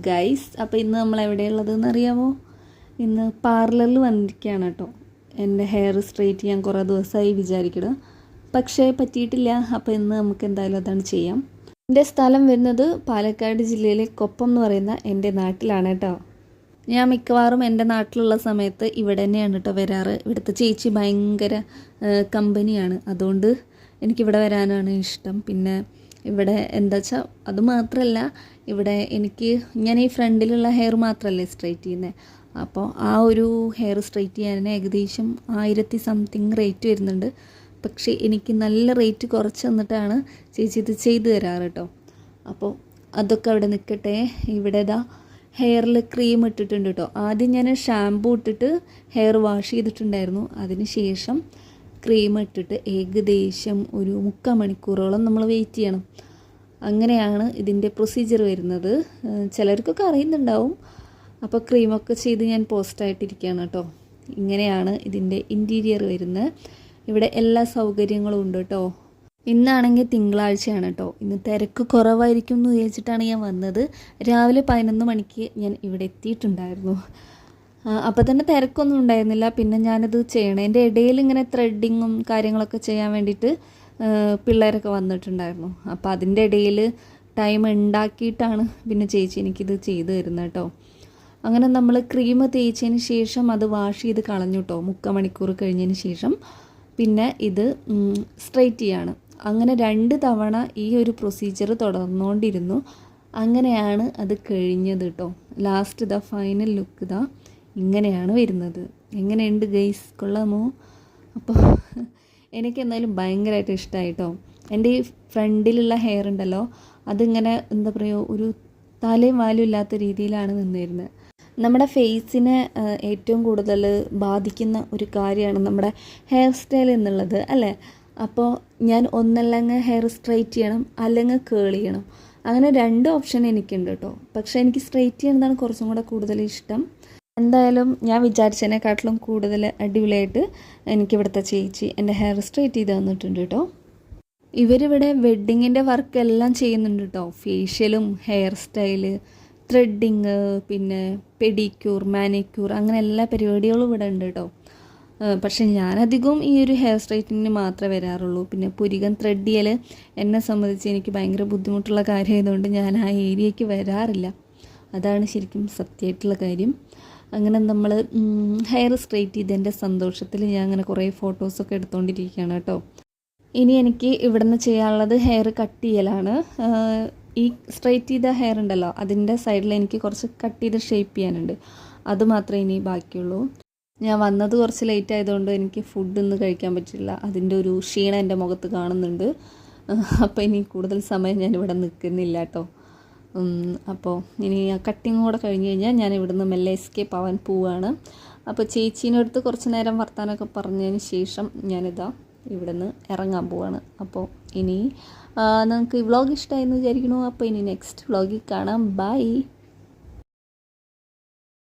Guys, അപ്പോൾ ഇന്ന് നമ്മൾ എവിടെയുള്ളതെന്ന് അറിയാമോ? ഇന്ന് പാർലറിൽ വന്നിരിക്കുകയാണ് കേട്ടോ. എൻ്റെ ഹെയർ സ്ട്രെയിറ്റ് ചെയ്യാൻ കുറേ ദിവസമായി വിചാരിക്കണം, പക്ഷേ പറ്റിയിട്ടില്ല. അപ്പോൾ ഇന്ന് നമുക്ക് എന്തായാലും അതാണ് ചെയ്യാം. എൻ്റെ സ്ഥലം വരുന്നത് പാലക്കാട് ജില്ലയിലെ കൊപ്പം എന്ന് പറയുന്ന എൻ്റെ നാട്ടിലാണ് കേട്ടോ. ഞാൻ മിക്കവാറും എൻ്റെ നാട്ടിലുള്ള സമയത്ത് ഇവിടെ തന്നെയാണ് കേട്ടോ വരാറ്. ഇവിടുത്തെ ചേച്ചി ഭയങ്കര കമ്പനിയാണ്, അതുകൊണ്ട് എനിക്കിവിടെ വരാനാണ് ഇഷ്ടം. പിന്നെ ഇവിടെ എന്താ വെച്ചാൽ അത് മാത്രമല്ല, ഇവിടെ ഞാൻ ഈ ഫ്രണ്ടിലുള്ള ഹെയർ മാത്രമല്ലേ സ്ട്രെയിറ്റ് ചെയ്യുന്നത്. അപ്പോൾ ആ ഒരു ഹെയർ സ്ട്രെയിറ്റ് ചെയ്യാൻ ഏകദേശം 1000 സംതിങ് റേറ്റ് വരുന്നുണ്ട്. പക്ഷേ എനിക്ക് നല്ല റേറ്റ് കുറച്ച് തന്നിട്ടാണ് ചേച്ചി ഇത് ചെയ്തു തരാറ് കേട്ടോ. അപ്പോൾ അതൊക്കെ അവിടെ നിൽക്കട്ടെ. ഇവിടെ ഇതാ ഹെയറിൽ ക്രീം ഇട്ടിട്ടുണ്ട് കേട്ടോ. ആദ്യം ഞാൻ ഷാമ്പൂ ഇട്ടിട്ട് ഹെയർ വാഷ് ചെയ്തിട്ടുണ്ടായിരുന്നു. അതിന് ശേഷം ക്രീം ഇട്ടിട്ട് ഏകദേശം ഒരു 3/4 മണിക്കൂറോളം നമ്മൾ വെയിറ്റ് ചെയ്യണം. അങ്ങനെയാണ് ഇതിൻ്റെ പ്രൊസീജിയർ വരുന്നത്. ചിലർക്കൊക്കെ അറിയുന്നുണ്ടാവും. അപ്പോൾ ക്രീമൊക്കെ ചെയ്ത് ഞാൻ പോസ്റ്റായിട്ടിരിക്കുകയാണ് കേട്ടോ. ഇങ്ങനെയാണ് ഇതിൻ്റെ ഇൻറ്റീരിയർ വരുന്നത്. ഇവിടെ എല്ലാ സൗകര്യങ്ങളും ഉണ്ട് കേട്ടോ. ഇന്നാണെങ്കിൽ തിങ്കളാഴ്ചയാണ് കേട്ടോ. ഇന്ന് തിരക്ക് കുറവായിരിക്കും എന്ന് വിചാരിച്ചിട്ടാണ് ഞാൻ വന്നത്. രാവിലെ 11 മണിക്ക് ഞാൻ ഇവിടെ എത്തിയിട്ടുണ്ടായിരുന്നു. അപ്പോൾ തന്നെ തിരക്കൊന്നും ഉണ്ടായിരുന്നില്ല. പിന്നെ ഞാനത് ചെയ്യണതിൻ്റെ ഇടയിൽ ഇങ്ങനെ ത്രെഡിങ്ങും കാര്യങ്ങളൊക്കെ ചെയ്യാൻ വേണ്ടിയിട്ട് പിള്ളേരൊക്കെ വന്നിട്ടുണ്ടായിരുന്നു. അപ്പോൾ അതിൻ്റെ ഇടയിൽ ടൈം ഉണ്ടാക്കിയിട്ടാണ് പിന്നെ ചേച്ചി എനിക്കിത് ചെയ്ത് തരുന്നത് കേട്ടോ. അങ്ങനെ നമ്മൾ ക്രീം തേച്ചതിന് ശേഷം അത് വാഷ് ചെയ്ത് കളഞ്ഞു കേട്ടോ. 3/4 മണിക്കൂർ കഴിഞ്ഞതിന് ശേഷം പിന്നെ ഇത് സ്ട്രെയിറ്റ് ചെയ്യാണ്. അങ്ങനെ 2 തവണ ഈ ഒരു പ്രൊസീജിയർ തുടർന്നുകൊണ്ടിരുന്നു. അങ്ങനെയാണ് അത് കഴിഞ്ഞത് കേട്ടോ. ലാസ്റ്റ് ഇതാ ഫൈനൽ ലുക്ക് ഇതാ ഇങ്ങനെയാണ് വരുന്നത്. എങ്ങനെയുണ്ട് ഗൈസ്, കൊള്ളാമോ? അപ്പോൾ എനിക്ക് എന്തായാലും ഭയങ്കരമായിട്ട് ഇഷ്ടമായി കേട്ടോ. എൻ്റെ ഈ ഫ്രണ്ടിലുള്ള ഹെയർ ഉണ്ടല്ലോ, അതിങ്ങനെ എന്താ പറയുക, ഒരു തലയും വാലും ഇല്ലാത്ത രീതിയിലാണ് നിന്നിരുന്നത്. നമ്മുടെ ഫേസിനെ ഏറ്റവും കൂടുതൽ ബാധിക്കുന്ന ഒരു കാര്യമാണ് നമ്മുടെ ഹെയർ സ്റ്റൈൽ എന്നുള്ളത്, അല്ലേ? അപ്പോൾ ഞാൻ ഒന്നല്ലെങ്കിൽ ഹെയർ സ്ട്രെയിറ്റ് ചെയ്യണം, അല്ലെങ്കിൽ കേൾ ചെയ്യണം. അങ്ങനെ 2 ഓപ്ഷൻ എനിക്കുണ്ട് കേട്ടോ. പക്ഷേ എനിക്ക് സ്ട്രെയിറ്റ് ചെയ്യുന്നതാണ് കുറച്ചും കൂടെ കൂടുതൽ ഇഷ്ടം. എന്തായാലും ഞാൻ വിചാരിച്ചതിനെക്കാട്ടിലും കൂടുതൽ അടിപൊളിയായിട്ട് എനിക്കിവിടുത്തെ ചേച്ചി എൻ്റെ ഹെയർ സ്ട്രെയിറ്റ് ചെയ്ത് തന്നിട്ടുണ്ട് കേട്ടോ. ഇവരിവിടെ വെഡ്ഡിങ്ങിൻ്റെ വർക്ക് എല്ലാം ചെയ്യുന്നുണ്ട് കേട്ടോ. ഫേഷ്യലും ഹെയർ സ്റ്റൈല്, ത്രെഡിങ്, പിന്നെ പെഡിക്യൂർ, മാനിക്യൂർ, അങ്ങനെ എല്ലാ പരിപാടികളും ഇവിടെ ഉണ്ട് കേട്ടോ. പക്ഷേ ഞാനധികവും ഈ ഒരു ഹെയർ സ്ട്രൈറ്റനിങ്ങിന് മാത്രമേ വരാറുള്ളൂ. പിന്നെ പുരികം ത്രെഡ് ചെയ്യൽ എന്നെ സംബന്ധിച്ച് എനിക്ക് ഭയങ്കര ബുദ്ധിമുട്ടുള്ള കാര്യമായതുകൊണ്ട് ഞാൻ ആ ഏരിയയ്ക്ക് വരാറില്ല. അതാണ് ശരിക്കും സത്യമായിട്ടുള്ള കാര്യം. അങ്ങനെ നമ്മൾ ഹെയർ സ്ട്രെയിറ്റ് ചെയ്തതിൻ്റെ സന്തോഷത്തിൽ ഞാൻ അങ്ങനെ കുറേ ഫോട്ടോസൊക്കെ എടുത്തുകൊണ്ടിരിക്കുകയാണ് കേട്ടോ. ഇനി എനിക്ക് ഇവിടുന്ന് ചെയ്യാനുള്ളത് ഹെയർ കട്ട് ചെയ്യലാണ്. ഈ സ്ട്രെയിറ്റ് ചെയ്ത ഹെയർ ഉണ്ടല്ലോ, അതിൻ്റെ സൈഡിൽ എനിക്ക് കുറച്ച് കട്ട് ചെയ്ത് ഷേപ്പ് ചെയ്യാനുണ്ട്. അതുമാത്രമേ ഇനി ബാക്കിയുള്ളൂ. ഞാൻ വന്നത് കുറച്ച് ലേറ്റ് ആയതുകൊണ്ട് എനിക്ക് ഫുഡൊന്നും കഴിക്കാൻ പറ്റില്ല. അതിൻ്റെ ഒരു ക്ഷീണം എൻ്റെ മുഖത്ത് കാണുന്നുണ്ട്. അപ്പോൾ ഇനി കൂടുതൽ സമയം ഞാനിവിടെ നിൽക്കുന്നില്ല കേട്ടോ. അപ്പോൾ ഇനി ആ കട്ടിങ് കൂടെ കഴിഞ്ഞ് കഴിഞ്ഞാൽ ഞാൻ ഇവിടുന്ന് മെല്ലെ എസ്കേപ്പ് ആവാൻ പോവുകയാണ്. അപ്പോൾ ചേച്ചീൻ്റെ അടുത്ത് കുറച്ച് നേരം വർത്താനമൊക്കെ പറഞ്ഞതിന് ശേഷം ഞാനിതാ ഇവിടുന്ന് ഇറങ്ങാൻ പോവാണ്. അപ്പോൾ ഇനി നിങ്ങൾക്ക് ഈ വ്ളോഗ് ഇഷ്ടമായെന്ന് വിചാരിക്കണു. അപ്പോൾ ഇനി നെക്സ്റ്റ് വ്ളോഗിൽ കാണാം. ബൈ.